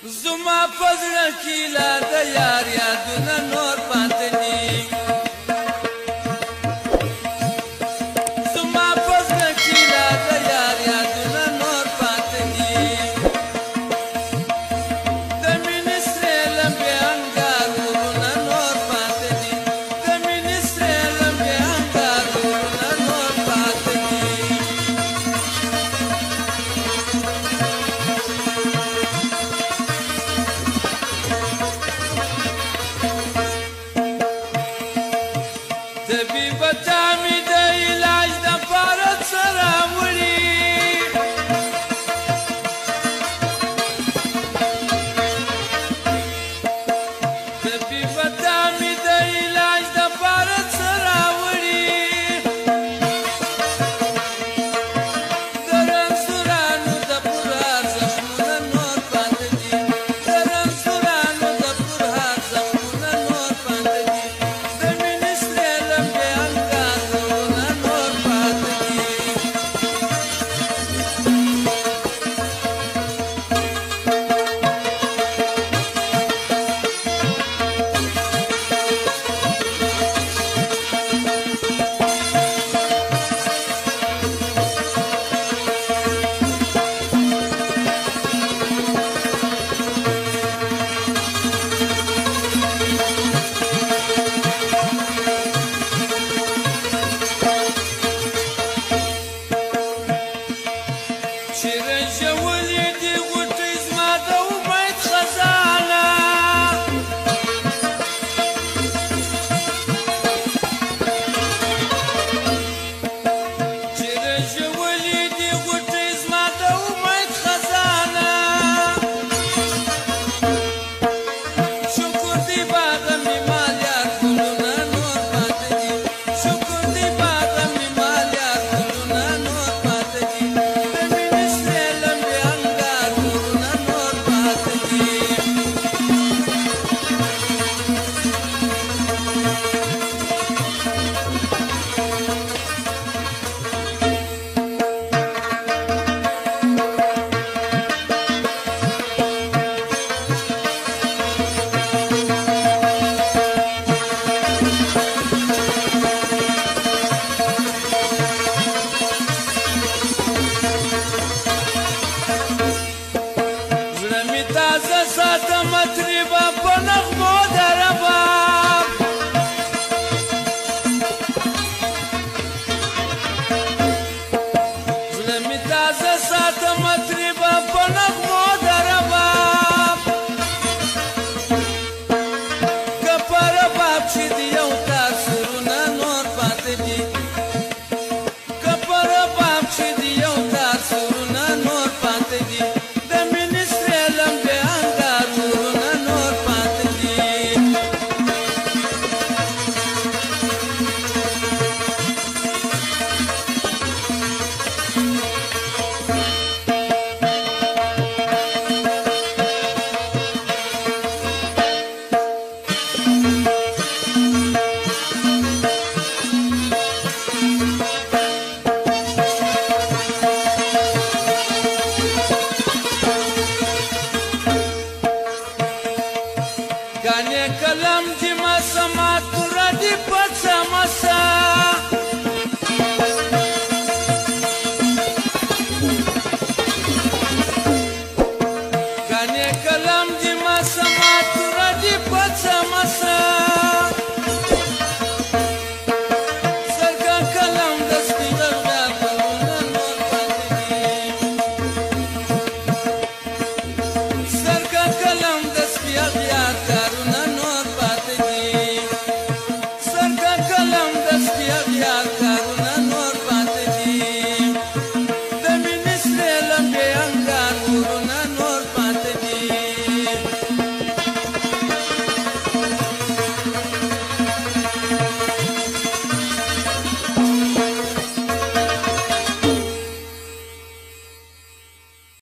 زما په زړه کې لا د یار یادونه نور پاتې دي زما په زړه کې لا د یار یادونه نور پاتې دي د مینې سرې لمبې انګار ورونه نور پاتې دي د مینې سرې لمبې انګار ورونه نور پاتې دي طبیبتا می د علاج د پاره څه راوړي طبیبتا می د علاج د پاره څه راوړي د رنځورانو د پرهار زخمونه نور پاتې دي د رنځورانو د پرهار زخمونه نور پاتې دي د مینې سرې لمبې انګار ورونه نور پاتې دي چې رژولې دي غوټۍ زما د امید خزانه چې رژولې دي غوټۍ زما د امید خزانه شکر دی باغه مې مال یار ګلونه نور پاتې دي شکر دی باغه مې مال یار ګلونه نور پاتې دي د مینې سرې لمبې انګار ورونه نور پاتې دي زړه مې تازه ساته مطربه